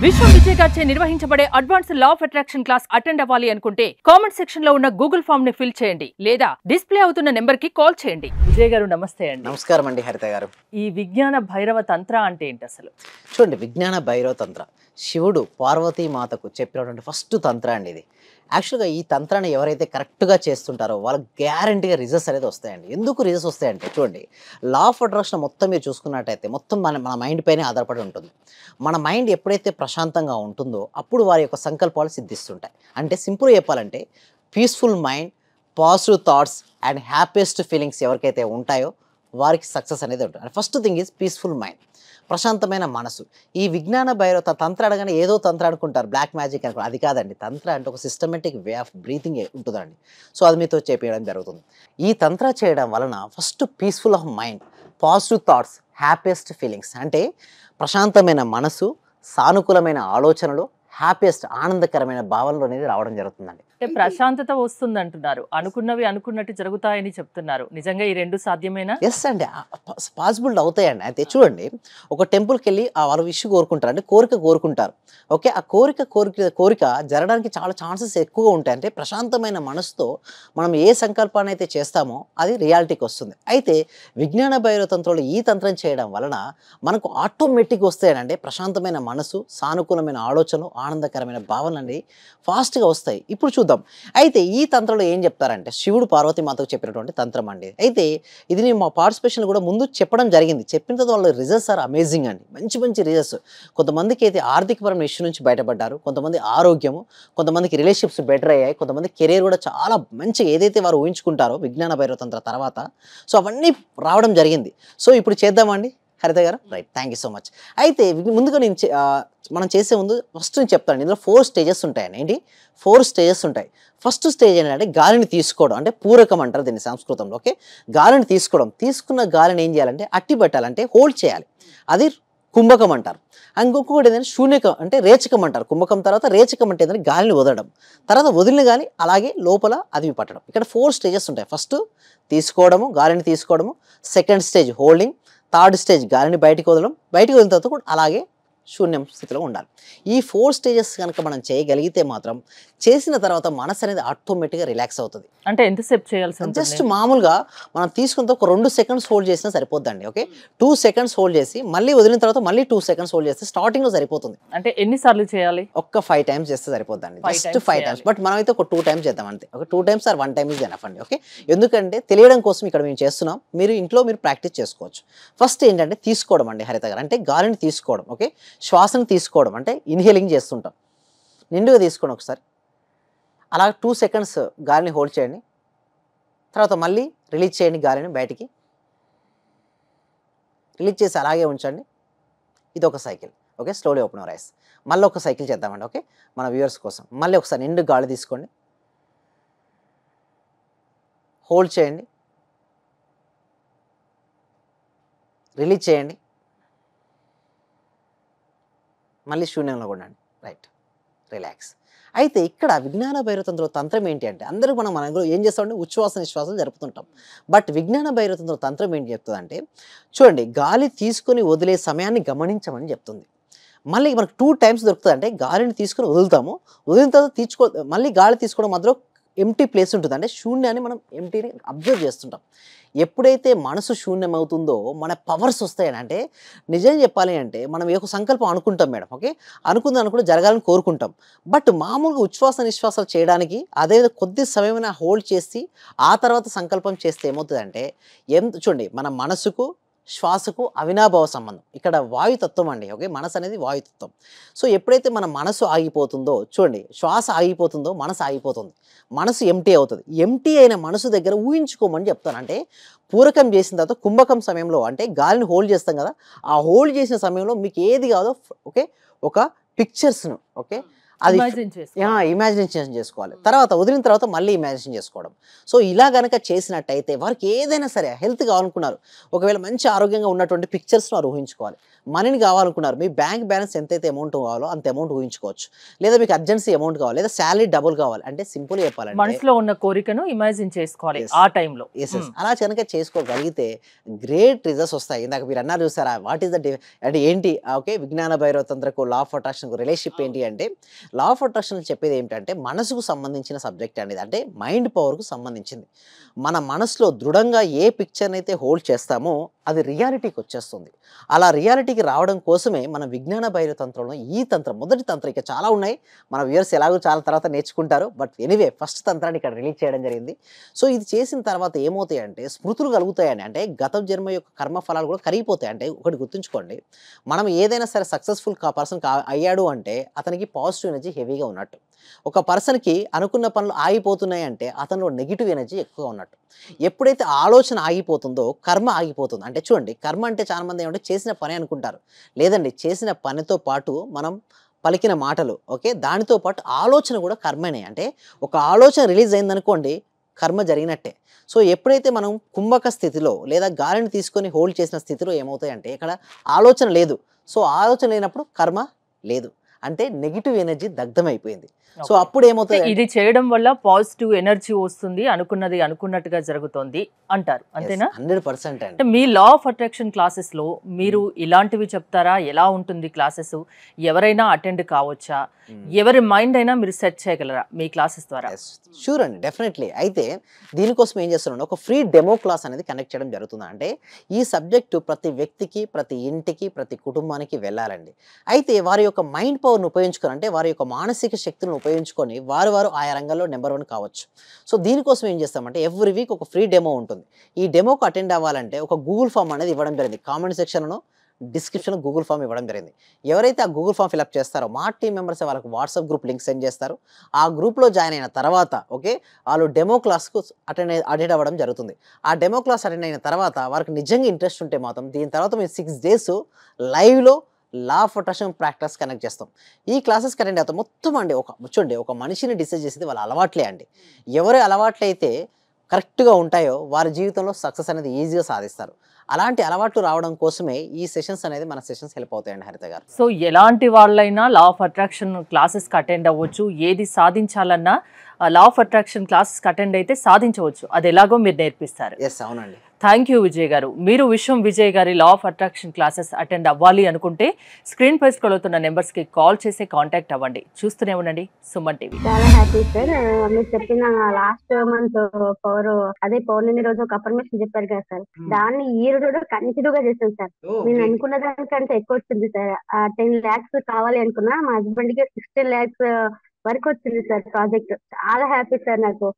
విశ్వం విజయ్ గారిచే నిర్వహించబడే advanced law of attraction class attend అవ్వాలి అనుకుంటే కామెంట్ సెక్షన్ లో ఉన్న గూగుల్ ఫామ్ ని ఫిల్ చేయండి లేదా డిస్ప్లే అవుతున్న నెంబర్ కి కాల్ చేయండి. విజయ్ గారు నమస్తే అండి. నమస్కారం అండి హరిత గారు. ఈ విజ్ఞాన భైరవ తంత్ర అంటే ఏంటి అసలు? చూడండి, విజ్ఞాన భైరవ తంత్ర శివుడు పార్వతీ మాతకు చెప్పినటువంటి ఫస్ట్ తంత్ర అండి ఇది. యాక్చువల్గా ఈ తంత్రాన్ని ఎవరైతే కరెక్ట్గా చేస్తుంటారో వాళ్ళకి గ్యారంటీగా రిజల్ట్స్ అనేది వస్తాయండి. ఎందుకు రిజల్ట్స్ వస్తాయంటే చూడండి, లా ఆఫ్ అట్రాక్షన్ మొత్తం మీరు చూసుకున్నట్టయితే మొత్తం మన మైండ్ పైనే ఆధారపడి ఉంటుంది. మన మైండ్ ఎప్పుడైతే ప్రశాంతంగా ఉంటుందో అప్పుడు వారి యొక్క సంకల్పాలు సిద్ధిస్తుంటాయి. అంటే సింపుల్గా చెప్పాలంటే peaceful mind, positive thoughts and happiest feelings ఎవరికైతే ఉంటాయో వారికి సక్సెస్ అనేది ఉంటుంది. First thing is peaceful mind, ప్రశాంతమైన మనసు. ఈ విజ్ఞాన భైరవ తంత్ర అనగానే ఏదో తంత్ర అనుకుంటారు, బ్లాక్ మ్యాజిక్ అనుకుంటారు. అది కాదండి. తంత్ర అంటే ఒక సిస్టమేటిక్ వే ఆఫ్ బ్రీతింగ్ ఉంటుందండి. సో అది మీతో చేపించడం జరుగుతుంది. ఈ తంత్ర చేయడం వలన first peaceful of mind, positive thoughts, happiest feelings అంటే ప్రశాంతమైన మనసు, సానుకూలమైన ఆలోచనలు, హ్యాపీయెస్ట్ ఆనందకరమైన భావనలు అనేది రావడం జరుగుతుందండి. అంటే ప్రశాంతత వస్తుంది అంటున్నారు, అనుకున్నవి అనుకున్నట్టు జరుగుతాయని చెప్తున్నారు. నిజంగా ఈ రెండు సాధ్యమేనా? ఎస్ అండి, పాసిబుల్ అవుతాయండి. అయితే చూడండి, ఒక టెంపుల్కి వెళ్ళి వాళ్ళు విష్ కోరుకుంటారు, అంటే కోరిక కోరుకుంటారు. ఓకే, ఆ కోరిక జరగడానికి చాలా ఛాన్సెస్ ఎక్కువగా ఉంటాయి. అంటే ప్రశాంతమైన మనసుతో మనం ఏ సంకల్పాన్ని అయితే చేస్తామో అది రియాలిటీకి వస్తుంది. అయితే విజ్ఞాన భైరవ తంత్రంలో ఈ తంత్రం చేయడం వలన మనకు ఆటోమేటిక్గా వస్తాయండి. అంటే ప్రశాంతమైన మనసు, సానుకూలమైన ఆలోచనలు, ఆనందకరమైన భావనలు అనేవి ఫాస్ట్గా వస్తాయి. ఇప్పుడు చూద్దాం. అయితే ఈ తంత్రంలో ఏం చెప్తారంటే శివుడు పార్వతీ మాతకు చెప్పినటువంటి తంత్రం అండి. అయితే ఇది నేను మా పార్టిసిపేషన్ కూడా ముందు చెప్పడం జరిగింది. చెప్పిన తర్వాత వాళ్ళ రిజల్ట్స్ ఆర్ అమేజింగ్ అండి. మంచి రిజల్ట్స్. కొంతమందికి అయితే ఆర్థికపరమైన ఇష్యూ నుంచి బయటపడ్డారు, కొంతమంది ఆరోగ్యము, కొంతమందికి రిలేషన్షిప్స్ బెటర్ అయ్యాయి, కొంతమంది కెరీర్ కూడా చాలా మంచిగా ఏదైతే వారు ఊహించుకుంటారో విజ్ఞాన భైరవ తంత్ర తర్వాత సో అవన్నీ రావడం జరిగింది. సో ఇప్పుడు చేద్దామండి హరిత గారు. Right, thank you so much. అయితే ముందుగా నేను మనం చేసే ముందు ఫస్ట్ నేను చెప్తాను, ఇందులో 4 స్టేజెస్ ఉంటాయండి. ఏంటి? 4 స్టేజెస్ ఉంటాయి. ఫస్ట్ స్టేజ్ ఏంటంటే గాలిని తీసుకోవడం, అంటే పూరకం అంటారు దీన్ని సంస్కృతంలో. ఓకే, గాలిని తీసుకోవడం. తీసుకున్న గాలిని ఏం చేయాలంటే అట్టి పెట్టాలంటే హోల్డ్ చేయాలి, అది కుంభకం అంటారు. ఇంకొకటి ఏంటంటే శూన్యకం అంటే రేచకం అంటారు. కుంభకం తర్వాత రేచకం అంటే ఏంటంటే గాలిని వదలడం, తర్వాత వదిలిన గాలి అలాగే లోపల అదివి పట్టడం. ఇక్కడ 4 స్టేజెస్ ఉంటాయి. ఫస్ట్ తీసుకోవడము, గాలిని తీసుకోవడము. Second stage holding. Third stage గాలిని బయటికి వదలడం. బయటికి వదిలిన తర్వాత కూడా అలాగే శూన్యం స్థితిలో ఉండాలి. ఈ 4 స్టేజెస్ కనుక మనం చేయగలిగితే మాత్రం చేసిన తర్వాత మనసు అనేది ఆటోమేటిక్గా రిలాక్స్ అవుతుంది. అంటే ఎంతసేపు చేయాల్సి ఉంటుంది? జస్ట్ మామూలుగా మనం తీసుకున్న ఒక 2 సెకండ్స్ హోల్డ్ చేసినా సరిపోద్దండి. ఓకే, 2 సెకండ్స్ హోల్డ్ చేసి మళ్ళీ వదిలిన తర్వాత మళ్ళీ 2 సెకండ్స్ హోల్డ్ చేస్తే స్టార్టింగ్లో సరిపోతుంది. అంటే ఎన్నిసార్లు చేయాలి? ఒక్క 5 టైమ్స్ చేస్తే సరిపోద్దండి. Just 5 times. బట్ మనం అయితే ఒక 2 టైమ్స్ చేద్దాం అంతే. ఒక 2 times or 1 time is enough అండి. ఓకే, ఎందుకంటే తెలియడం కోసం ఇక్కడ మేము చేస్తున్నాం, మీరు ఇంట్లో మీరు ప్రాక్టీస్ చేసుకోవచ్చు. ఫస్ట్ ఏంటంటే తీసుకోవడం అండి హరిత గారు, అంటే గాలిని తీసుకోవడం. ఓకే, శ్వాసను తీసుకోవడం అంటే ఇన్హేలింగ్ చేస్తుంటాం. నిండుగా తీసుకోండి ఒకసారి, అలా 2 సెకండ్స్ గాలిని హోల్డ్ చేయండి, తర్వాత మళ్ళీ రిలీజ్ చేయండి, గాలిని బయటికి రిలీజ్ చేసి అలాగే ఉంచండి. ఇది ఒక cycle. Okay, slowly open your eyes. మళ్ళీ ఒక సైకిల్ చేద్దామండి. ఓకే, మన వ్యూవర్స్ కోసం మళ్ళీ ఒకసారి నిండు గాలి తీసుకోండి, హోల్డ్ చేయండి, రిలీజ్ చేయండి, మళ్ళీ శూన్యంలో ఉండండి. Right, relax. అయితే ఇక్కడ విజ్ఞాన భైరవ తంత్రం ఏంటి అంటే అందరూ మనం ఏం చేస్తామంటే ఉచ్ఛ్వాస నిశ్వాసాలు జరుపుతుంటాం. బట్ విజ్ఞాన భైరవ తంత్రం ఏంటి చెప్తుందంటే చూడండి, గాలి తీసుకొని వదిలే సమయాన్ని గమనించమని చెప్తుంది. మళ్ళీ మనకు 2 టైమ్స్ దొరుకుతుంది. అంటే గాలిని తీసుకొని వదులుతాము, వదిలిన తర్వాత మళ్ళీ గాలి తీసుకోవడం మధ్యలో ఎంటీ ప్లేస్ ఉంటుంది, అంటే శూన్యాన్ని మనం ఎంటీని అబ్జర్వ్ చేస్తుంటాం. ఎప్పుడైతే మనసు శూన్యం అవుతుందో మన పవర్స్ వస్తాయని, అంటే నిజం చెప్పాలి అంటే మనం ఏ సంకల్పం అనుకుంటాం మేడం. ఓకే, అనుకుంటే జరగాలని కోరుకుంటాం. బట్ మామూలుగా ఉచ్ఛ్వాస నిశ్వాసాలు చేయడానికి అదే కొద్ది సమయమైనా హోల్డ్ చేసి ఆ తర్వాత సంకల్పం చేస్తే ఏమవుతుందంటే చూడండి, మన మనసుకు శ్వాసకు అవినాభావ సంబంధం. ఇక్కడ వాయుతత్వం అండి. ఓకే, మనసు అనేది వాయుతత్వం. సో ఎప్పుడైతే మన మనసు ఆగిపోతుందో చూడండి, శ్వాస ఆగిపోతుందో మనసు ఆగిపోతుంది, మనసు ఎంటీ అవుతుంది. ఎంటీ అయిన మనసు దగ్గర ఊహించుకోమని చెప్తాను. అంటే పూరకం చేసిన తర్వాత కుంభకం సమయంలో అంటే గాలిని హోల్డ్ చేస్తాం కదా, ఆ హోల్డ్ చేసిన సమయంలో మీకు ఏది కాదో ఓకే ఒక పిక్చర్స్ను ఓకే అది Imagine చేసుకోవాలి. ఇమాజినేషన్ చేసుకోవాలి. తర్వాత వదిలిన తర్వాత మళ్ళీ ఇమాజినేషన్ చేసుకోవడం. సో ఇలా గనక చేసినట్టయితే వారికి ఏదైనా సరే హెల్త్ కావాలనుకున్నారు, ఒకవేళ మంచి ఆరోగ్యంగా ఉన్నటువంటి పిక్చర్స్‌ని వారు ఊహించుకోవాలి. మనీని కావాలనుకున్నారు, మీ బ్యాంక్ బ్యాలెన్స్ ఎంతైతే అమౌంట్ కావాలో అంత అమౌంట్ ఊహించుకోవచ్చు. లేదా మీకు అర్జెన్సీ అమౌంట్ కావాలి, లేదా సాలరీ డబుల్ కావాలి. అంటే సింపుల్‌గా చెప్పాలంటే మనసులో ఉన్న కోరికను ఇమాజిన్ చేసుకోవాలి Yes. ఆ టైంలో. యెస్. అలా కనుక చేసుకోగలిగితే గ్రేట్ రిజల్ట్స్ వస్తాయి. ఇందాక మీరు అన్నారు చూసారా? వాట్ ఈస్ ద అంటే ఏంటి? ఓకే. విజ్ఞాన భైరవ తంత్రకు, లా ఆఫ్ అట్రాక్షన్‌కు రిలేషన్‌షిప్ ఏంటి అంటే, లా ఆఫ్ అట్రాక్షన్ చెప్పేది ఏంటంటే మనసుకు సంబంధించిన సబ్జెక్ట్ అనేది. అంటే మైండ్ పవర్‌కు సంబంధించింది. మన మనసులో దృఢంగా ఏ పిక్చర్‌ని అయితే హోల్డ్ చేస్తామో అది రియాలిటీకి వచ్చేస్తుంది. అలా రియాలిటీకి రావడం కోసమే మన విజ్ఞాన భైరవ తంత్రంలో ఈ తంత్రం, మొదటి తంత్రం, ఇంకా చాలా ఉన్నాయి. మన వ్యూవర్స్ ఎలాగో చాలా తర్వాత నేర్చుకుంటారు. బట్ ఎనీవే ఫస్ట్ తంత్రాన్ని ఇక్కడ రిలీజ్ చేయడం జరిగింది. సో ఇది చేసిన తర్వాత ఏమవుతాయంటే స్మృతులు కలుగుతాయని. అంటే గత జన్మ యొక్క కర్మ ఫలాలు కూడా కరిగిపోతాయి. అంటే ఒకటి గుర్తుంచుకోండి, మనం ఏదైనా సరే సక్సెస్ఫుల్ పర్సన్ అయ్యాడు అంటే అతనికి పాజిటివ్ ఎనర్జీ హెవీగా ఉన్నట్టు. ఒక పర్సన్‌కి అనుకున్న పనులు ఆగిపోతున్నాయి అంటే అతనిలో నెగెటివ్ ఎనర్జీ ఎక్కువగా ఉన్నట్టు. ఎప్పుడైతే ఆలోచన ఆగిపోతుందో కర్మ ఆగిపోతుంది. అంటే చూడండి, కర్మ అంటే చాలామంది ఏమంటే చేసిన పని అనుకుంటారు. లేదండి, చేసిన పనితో పాటు మనం పలికిన మాటలు, ఓకే, దానితో పాటు ఆలోచన కూడా కర్మనే. అంటే ఒక ఆలోచన రిలీజ్ అయిందనుకోండి, కర్మ జరిగినట్టే. సో ఎప్పుడైతే మనం కుంభక స్థితిలో లేదా గాలిని తీసుకొని హోల్డ్ చేసిన స్థితిలో ఏమవుతాయంటే ఇక్కడ ఆలోచన లేదు. సో ఆలోచన లేనప్పుడు కర్మ లేదు. అంటే నెగెటివ్ ఎనర్జీ దగ్ధమైపోయింది. So Okay. అప్పుడు ఏమవుతుంది? ఇది చేయడం వల్ల పాజిటివ్ ఎనర్జీ వస్తుంది, అనుకున్నది అనుకున్నట్టుగా జరుగుతోంది అంటారు, అంతేనా? 100% అండి. అంటే మీ లా ఆఫ్ అట్రాక్షన్ క్లాసెస్ లో మీరు ఇలాంటివి చెప్తారా? ఎలా ఉంటుంది క్లాసెస్? ఎవరైనా అటెండ్ కావచ్చా? ఎవరి మైండ్ అయినా మీరు సెట్ చేయగలరా మీ క్లాసెస్ ద్వారా? షూర్ అండి, డెఫినెట్లీ. అయితే దీనికోసం ఏం చేస్తున్నాను, ఒక ఫ్రీ డెమో క్లాస్ అనేది కనెక్ట్ చేయడం జరుగుతుంది. అంటే ఈ సబ్జెక్టు ప్రతి వ్యక్తికి, ప్రతి ఇంటికి, ప్రతి కుటుంబానికి వెళ్ళాలండి. అయితే వారి యొక్క మైండ్ పవర్ని ఉపయోగించుకొని, అంటే వారి యొక్క మానసిక శక్తులను ఉపయోగించుకొని వారు ఆయా రంగంలో నెంబర్ 1 కావచ్చు. సో దీనికోసం ఏం చేస్తామంటే ఎవ్రీ వీక్ ఒక ఫ్రీ డెమో ఉంటుంది. ఈ డెమోకి అటెండ్ అవ్వాలంటే ఒక గూగుల్ ఫామ్ అనేది ఇవ్వడం జరిగింది. కామెంట్ సెక్షన్‌లో, డిస్క్రిప్షన్‌లో గూగుల్ ఫామ్ ఇవ్వడం జరిగింది. ఎవరైతే ఆ గూగుల్ ఫామ్ ఫిలప్ చేస్తారో మా టీమ్ మెంబర్స్ వాళ్ళకి వాట్సాప్ గ్రూప్ లింక్ సెండ్ చేస్తారు. ఆ గ్రూప్‌లో జాయిన్ అయిన తర్వాత ఓకే, వాళ్ళు డెమో క్లాస్‌కు అటెండ్ అవ్వడం జరుగుతుంది. ఆ డెమో క్లాస్ అటెండ్ అయిన తర్వాత వారికి నిజంగా ఇంట్రెస్ట్ ఉంటే మాత్రం దీని తర్వాత మేము 6 డేస్ లైవ్‌లో law of attraction practice connect చేస్తాం. ఈ క్లాసెస్‌కి అటెండ్ అవుతాం. మొత్తం అండి చూడండి, ఒక మనిషిని డిసైడ్ చేసేది వాళ్ళ అలవాట్లే అండి. ఎవరి అలవాట్లయితే కరెక్ట్‌గా ఉంటాయో వారి జీవితంలో సక్సెస్ అనేది ఈజీగా సాధిస్తారు. అలాంటి అలవాట్లు రావడం కోసమే ఈ సెషన్స్ అనేది మన సెషన్స్ హెల్ప్ అవుతాయండి హరిత గారు. సో ఎలాంటి వాళ్ళైనా లా ఆఫ్ అట్రాక్షన్ క్లాసెస్కి అటెండ్ అవ్వచ్చు. ఏది సాధించాలన్నా లా ఆఫ్ అట్రాక్షన్ క్లాసెస్కి అటెండ్ అయితే సాధించవచ్చు. అది ఎలాగో మీరు నేర్పిస్తారు. ఎస్, అవునండి. థ్యాంక్ యూ విజయ్ గారు. మీరు విశ్వం విజయ్ గారి law of attraction classes attend అవ్వాలి అనుకుంటే స్క్రీన్ పై స్క్రోల్ అవుతున్న నెంబర్స్కి కాల్ చేసి కాంటాక్ట్ అవ్వండి. చూస్తూనే ఉండండి సుమన్ టీవీ. చాలా హ్యాపీ సార్. మీరు చెప్పిన లాస్ట్ మంత్ అదే పౌర్ణమి రోజు ఒక అఫర్మేషన్ చెప్పారు కదా సార్, దాన్ని ఈ రోజు కంటిన్యూ గా చేశాను సార్. నేను అనుకున్న దానికంటే ఎక్కువ వచ్చింది సార్. 10 lakhs కావాలి అనుకున్నా, మా హస్బెండ్ కి 16 lakhs వరకు వచ్చింది సార్ ప్రాజెక్ట్. చాలా హ్యాపీ సార్ నాకు.